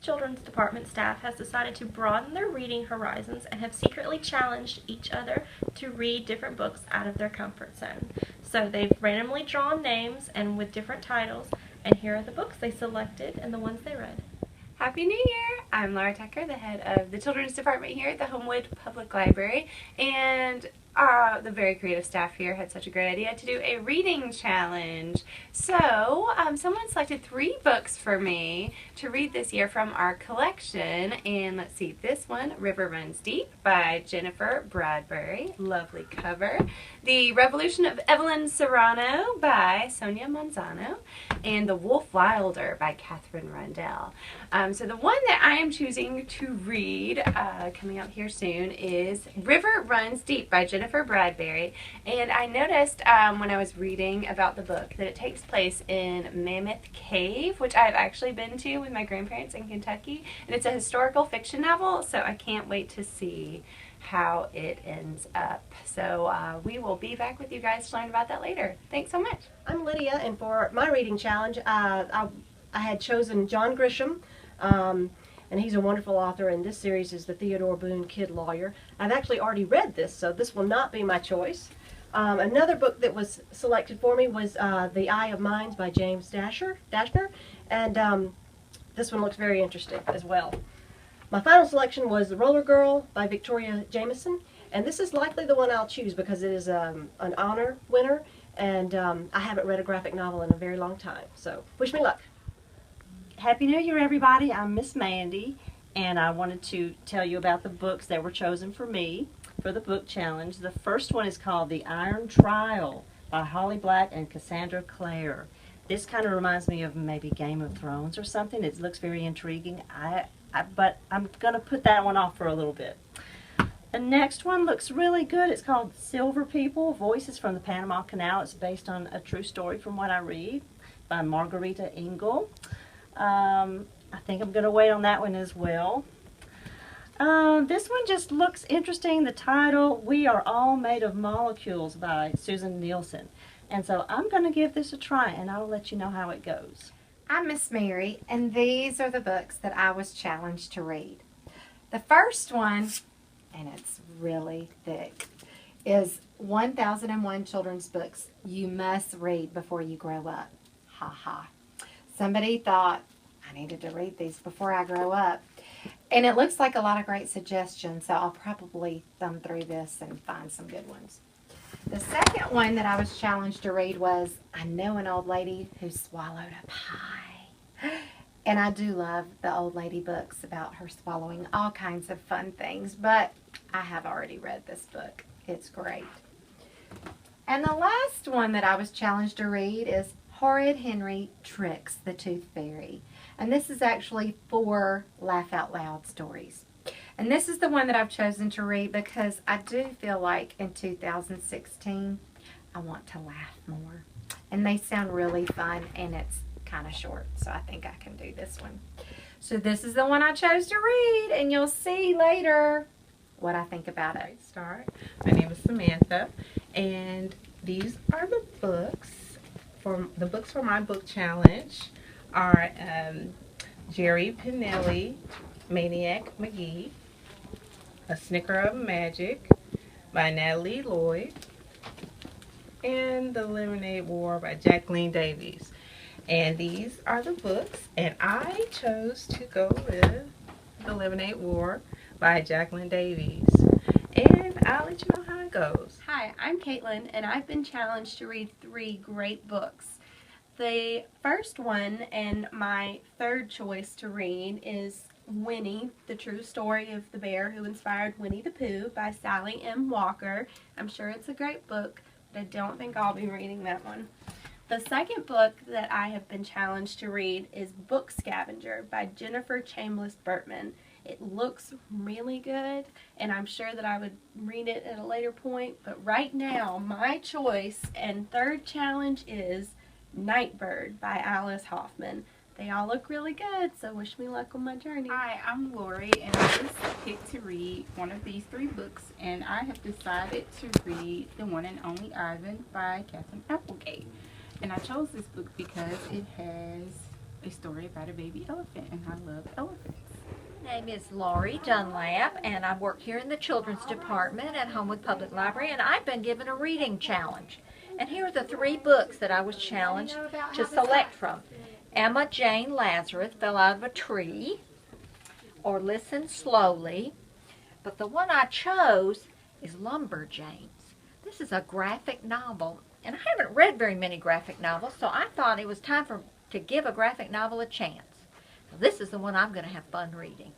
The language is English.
Children's department staff has decided to broaden their reading horizons and have secretly challenged each other to read different books out of their comfort zone. So they've randomly drawn names and with different titles, and here are the books they selected and the ones they read. Happy New Year! I'm Laura Tucker, the head of the Children's Department here at the Homewood Public Library, and the very creative staff here had such a great idea to do a reading challenge. So, someone selected 3 books for me to read this year from our collection, and let's see, this one, River Runs Deep by Jennifer Bradbury, lovely cover. The Revolution of Evelyn Serrano by Sonia Manzano, and The Wolf Wilder by Catherine Rundell. So the one that I am choosing to read, coming out here soon, is River Runs Deep by Jennifer Bradbury. And I noticed when I was reading about the book that it takes place in Mammoth Cave, which I've actually been to with my grandparents in Kentucky. And it's a historical fiction novel, so I can't wait to see how it ends up. So we will be back with you guys to learn about that later. Thanks so much. I'm Lydia, and for my reading challenge, I had chosen John Grisham, and he's a wonderful author, and this series is the Theodore Boone Kid Lawyer. I've actually already read this, so this will not be my choice. Another book that was selected for me was The Eye of Mines by James Dashner, and this one looks very interesting as well. My final selection was The Roller Girl by Victoria Jameson, and this is likely the one I'll choose because it is an honor winner, and I haven't read a graphic novel in a very long time, so wish me luck. Happy New Year, everybody. I'm Miss Mandy, and I wanted to tell you about the books that were chosen for me for the book challenge. The first one is called The Iron Trial by Holly Black and Cassandra Clare. This kind of reminds me of maybe Game of Thrones or something. It looks very intriguing, but I'm going to put that one off for a little bit. The next one looks really good. It's called Silver People, Voices from the Panama Canal. It's based on a true story from what I read by Margarita Engel. I think I'm going to wait on that one as well. This one just looks interesting. The title, We Are All Made of Molecules by Susan Nielsen. And so I'm going to give this a try, and I'll let you know how it goes. I'm Miss Mary, and these are the books that I was challenged to read. The first one, and it's really thick, is 1001 Children's Books You Must Read Before You Grow Up. Ha ha. Somebody thought I needed to read these before I grow up. And it looks like a lot of great suggestions, so I'll probably thumb through this and find some good ones. The second one that I was challenged to read was I Know an Old Lady Who Swallowed a Pie. And I do love the old lady books about her swallowing all kinds of fun things, but I have already read this book. It's great. And the last one that I was challenged to read is Horrid Henry Tricks the Tooth Fairy. And this is actually 4 laugh out loud stories. And this is the one that I've chosen to read because I do feel like in 2016 I want to laugh more. And they sound really fun, and it's kind of short, so I think I can do this one. So this is the one I chose to read, and you'll see later what I think about it. Great start. My name is Samantha, and these are the books. The books for my book challenge are Jerry Pinelli, Maniac McGee, A Snicker of Magic by Natalie Lloyd, and The Lemonade War by Jacqueline Davies. And these are the books, and I chose to go with The Lemonade War by Jacqueline Davies. And I'll let you know how it goes. Hi, I'm Caitlin, and I've been challenged to read 3 great books. The first one, and my third choice to read, is Winnie, the true story of the bear who inspired Winnie the Pooh by Sally M. Walker. I'm sure it's a great book, but I don't think I'll be reading that one. The second book that I have been challenged to read is Book Scavenger by Jennifer Chambliss Burtman. It looks really good, and I'm sure that I would read it at a later point, but right now my choice and third challenge is Nightbird by Alice Hoffman. They all look really good, so wish me luck on my journey. Hi, I'm Lori, and I just picked to read one of these 3 books, and I have decided to read The One and Only Ivan by Catherine Applegate. And I chose this book because it has a story about a baby elephant, and I love elephants. name is Laurie Dunlap, and I work here in the Children's Department at Homewood Public Library, and I've been given a reading challenge. And here are the 3 books that I was challenged to select from. Emma Jane Lazarus Fell Out of a Tree, or Listen Slowly. But the one I chose is Lumberjanes. This is a graphic novel, and I haven't read very many graphic novels, so I thought it was time to give a graphic novel a chance. This is the one I'm going to have fun reading.